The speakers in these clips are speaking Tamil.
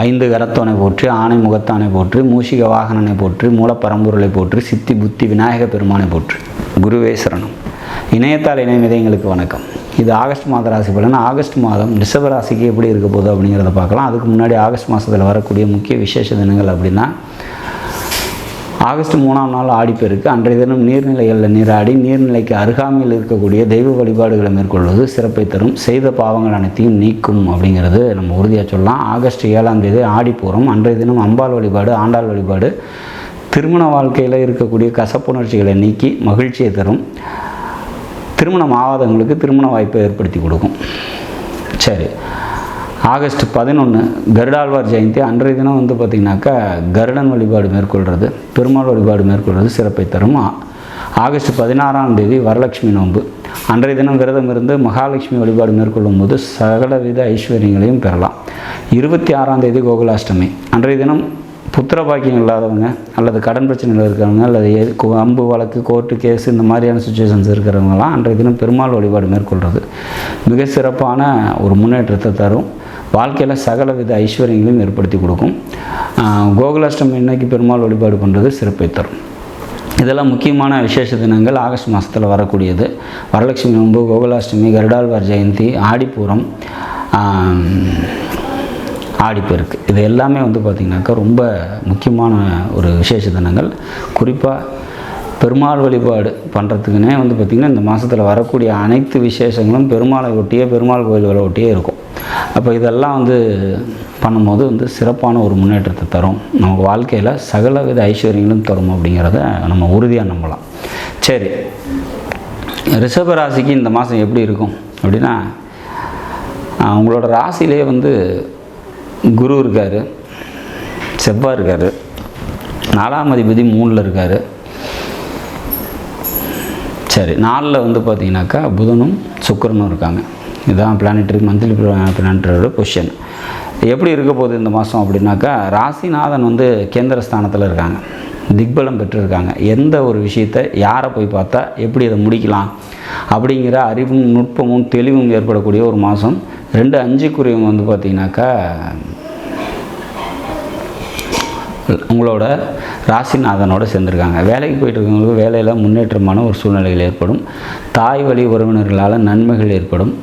ஐந்து கரத்தோனை போற்றி, ஆணை முகத்தானை போற்றி, மூஷிக வாகனனை போற்றி, மூலப்பரம்பொருளை போற்றி, சித்தி புத்தி விநாயக பெருமானை போற்றி. குருவே சரணம். இணையத்தால் இணையமிதயங்களுக்கு வணக்கம். இது ஆகஸ்ட் மாத ராசி பலன். ஆகஸ்ட் மாதம் ரிஷப ராசிக்கு எப்படி இருக்க போகுது அப்படிங்கிறத பார்க்கலாம். அதுக்கு முன்னாடி ஆகஸ்ட் மாதத்தில் வரக்கூடிய முக்கிய விசேஷ தினங்கள் அப்படின்னா, ஆகஸ்ட் 3ஆம் நாள் ஆடிப்பெருக்கு. அன்றைய தினம் நீர்நிலைகளில் நீராடி நீர்நிலைக்கு அருகாமையில் இருக்கக்கூடிய தெய்வ வழிபாடுகளை மேற்கொள்வது சிறப்பை தரும், செய்த பாவங்கள் அனைத்தையும் நீக்கும் அப்படிங்கிறது நம்ம உறுதியாக சொல்லலாம். ஆகஸ்ட் 7ஆம் தேதி ஆடிப்பூரம். அன்றைய தினம் அம்பாள் வழிபாடு, ஆண்டாள் வழிபாடு திருமண வாழ்க்கையில் இருக்கக்கூடிய கசப்புணர்ச்சிகளை நீக்கி மகிழ்ச்சியை தரும். திருமணம் ஆகாதவங்களுக்கு திருமண வாய்ப்பை ஏற்படுத்தி கொடுக்கும். சரி, ஆகஸ்ட் 11 கருடாழ்வார் ஜெயந்தி. அன்றைய தினம் பார்த்திங்கனாக்கா கருடன் வழிபாடு மேற்கொள்கிறது, பெருமாள் வழிபாடு மேற்கொள்வது சிறப்பை தரும். ஆகஸ்ட் 16ஆம் தேதி வரலட்சுமி நோன்பு. அன்றைய தினம் விரதம் இருந்து மகாலட்சுமி வழிபாடு மேற்கொள்ளும் போது சகலவித ஐஸ்வர்யங்களையும் பெறலாம். 26ஆம் தேதி கோகுலாஷ்டமி. அன்றைய தினம் புத்திர பாக்கியம் இல்லாதவங்க அல்லது கடன் பிரச்சனைகள் இருக்கிறவங்க அல்லது அம்பு வழக்கு கோர்ட்டு கேஸு இந்த மாதிரியான சுச்சுவேஷன்ஸ் இருக்கிறவங்களாம் அன்றைய தினம் பெருமாள் வழிபாடு மேற்கொள்கிறது மிக சிறப்பான ஒரு முன்னேற்றத்தை தரும். வாழ்க்கையில் சகலவித ஐஸ்வர்யங்களையும் ஏற்படுத்தி கொடுக்கும். கோகுலாஷ்டமி இன்னைக்கு பெருமாள் வழிபாடு பண்ணுறது சிறப்பை தரும். இதெல்லாம் முக்கியமான விசேஷ தினங்கள் ஆகஸ்ட் மாதத்தில் வரக்கூடியது. வரலட்சுமி நோன்பு, கோகுலாஷ்டமி, கருடாழ்வார் ஜெயந்தி, ஆடிப்பூரம், ஆடிப்பெருக்கு. இது எல்லாமே பார்த்திங்கனாக்கா ரொம்ப முக்கியமான ஒரு விசேஷ தினங்கள். குறிப்பாக பெருமாள் வழிபாடு பண்ணுறதுக்குன்னே பார்த்திங்கன்னா இந்த மாதத்தில் வரக்கூடிய அனைத்து விசேஷங்களும் பெருமாளை ஒட்டியே, பெருமாள் கோயில்களை ஒட்டியே இருக்கும். அப்போ இதெல்லாம் பண்ணும்போது சிறப்பான ஒரு முன்னேற்றத்தை தரும். நமக்கு வாழ்க்கையில் சகலவித ஐஸ்வர்யங்களும் தரும் அப்படிங்கிறத நம்ம உறுதியாக நம்பலாம். சரி, ரிஷப ராசிக்கு இந்த மாதம் எப்படி இருக்கும் அப்படின்னா, உங்களோட ராசியிலே குரு இருக்கார், செவ்வாய் இருக்கார், 4ஆம் அதிபதி 3ல் இருக்கார். சரி, 4ல் பார்த்திங்கனாக்கா புதனும் சுக்கிரனும் இருக்காங்க. இதுதான் பிளானட்டரி மந்த்லி பிளானட்டரியோட பொசிஷன். எப்படி இருக்க போகுது இந்த மாதம் அப்படின்னாக்கா, ராசிநாதன் கேந்திர ஸ்தானத்தில் இருக்காங்க, திக்பலம் பெற்றிருக்காங்க. எந்த ஒரு விஷயத்தை யாரை போய் பார்த்தா எப்படி அதை முடிக்கலாம் அப்படிங்கிற அறிவும் நுட்பமும் தெளிவும் ஏற்படக்கூடிய ஒரு மாதம். 2-5 பார்த்திங்கனாக்கா உங்களோட ராசிநாதனோடு சேர்ந்துருக்காங்க. வேலைக்கு போயிட்டு இருக்கவங்களுக்கு வேலையில் முன்னேற்றமான ஒரு சூழ்நிலைகள் ஏற்படும். தாய் வழி உறவினர்களால் நன்மைகள் ஏற்படும்.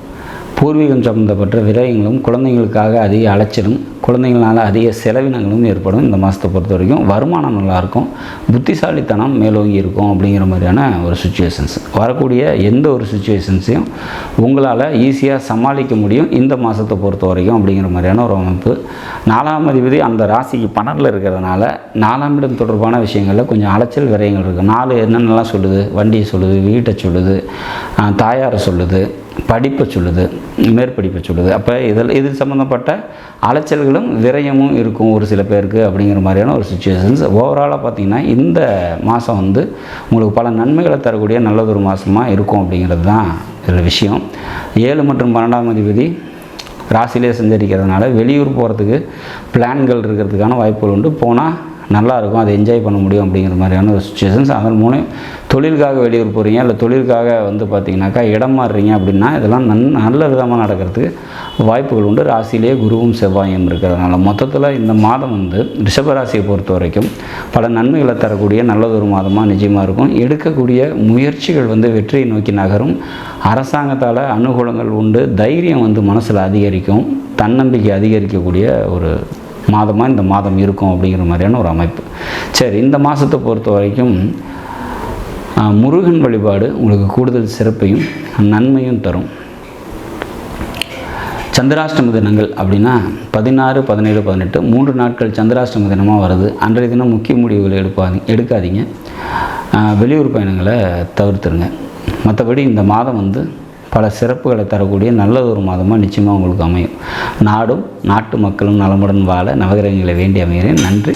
பூர்வீகம் சம்பந்தப்பட்ட விரயங்களும், குழந்தைங்களுக்காக அதிக அலைச்சலும், குழந்தைங்களால் அதிக செலவினங்களும் ஏற்படும். இந்த மாதத்தை பொறுத்த வரைக்கும் வருமானம் நல்லாயிருக்கும், புத்திசாலித்தனம் மேலோங்கி இருக்கும் அப்படிங்கிற மாதிரியான ஒரு சுச்சுவேஷன்ஸ். வரக்கூடிய எந்த ஒரு சுச்சுவேஷன்ஸையும் உங்களால் ஈஸியாக சமாளிக்க முடியும் இந்த மாதத்தை பொறுத்த வரைக்கும் அப்படிங்கிற மாதிரியான ஒரு அமைப்பு. 4ஆம் அதிபதி அந்த ராசிக்கு 12ல் இருக்கிறதுனால 4ஆம் இடம் தொடர்பான விஷயங்களில் கொஞ்சம் அலைச்சல் விரயங்கள் இருக்குது. 4 என்னென்னலாம் சொல்லுது? வண்டியை சொல்லுது, வீட்டை சொல்லுது, தாயாரை சொல்லுது, படிப்பை சொல்லுது, மேற்படிப்பை சொல்லுது. அப்போ இது சம்மந்தப்பட்ட அலைச்சல்களும் விரயமும் இருக்கும் ஒரு சில பேருக்கு அப்படிங்கிற மாதிரியான ஒரு சுச்சுவேஷன்ஸ். ஓவராலாக பார்த்திங்கன்னா இந்த மாதம் உங்களுக்கு பல நன்மைகளை தரக்கூடிய நல்லதொரு மாதமாக இருக்கும் அப்படிங்கிறது தான் இதில் விஷயம். 7 மற்றும் 12ஆம் அதிபதி ராசியிலே சஞ்சரிக்கிறதுனால வெளியூர் போகிறதுக்கு பிளான்கள் இருக்கிறதுக்கான வாய்ப்புகள் உண்டு. போனால் நல்லாயிருக்கும், அதை என்ஜாய் பண்ண முடியும் அப்படிங்கிற மாதிரியான ஒரு சுச்சுவேஷன்ஸ். அதன் மூலம் தொழிலுக்காக வெளியூர் போகிறீங்க, இல்லை தொழிலுக்காக பார்த்திங்கனாக்கா இடம் மாறுறீங்க அப்படின்னா இதெல்லாம் நல்ல விதமாக நடக்கிறதுக்கு வாய்ப்புகள் உண்டு. ராசியிலே குருவும் செவ்வாயும் இருக்கிறதுனால மொத்தத்தில் இந்த மாதம் ரிஷபராசியை பொறுத்த வரைக்கும் பல நன்மைகளை தரக்கூடிய நல்லதொரு மாதமாக நிச்சயமாக இருக்கும். எடுக்கக்கூடிய முயற்சிகள் வெற்றியை நோக்கி நகரும். அரசாங்கத்தால் அனுகூலங்கள் உண்டு. தைரியம் மனசில் அதிகரிக்கும். தன்னம்பிக்கை அதிகரிக்கக்கூடிய ஒரு மாதமாக இந்த மாதம் இருக்கும் அப்படிங்கிற மாதிரியான ஒரு அமைப்பு. சரி, இந்த மாதத்தை பொறுத்த வரைக்கும் முருகன் வழிபாடு உங்களுக்கு கூடுதல் சிறப்பையும் நன்மையும் தரும். சந்திராஷ்டம தினங்கள் அப்படின்னா 16, 17, 18 3 நாட்கள் சந்திராஷ்டம தினமாக வருது. அன்றைய தினம் முக்கிய முடிவுகளை எடுக்காதீங்க. வெளியூர் பயணங்களை தவிர்த்துருங்க. மற்றபடி இந்த மாதம் பல சிறப்புகளை தரக்கூடிய நல்லதொரு மாதமாக நிச்சயமாக உங்களுக்கு அமையும். நாடும் நாட்டு மக்களும் நலமுடன் வாழ நவகிரகங்களை வேண்டி அமைகிறேன். நன்றி.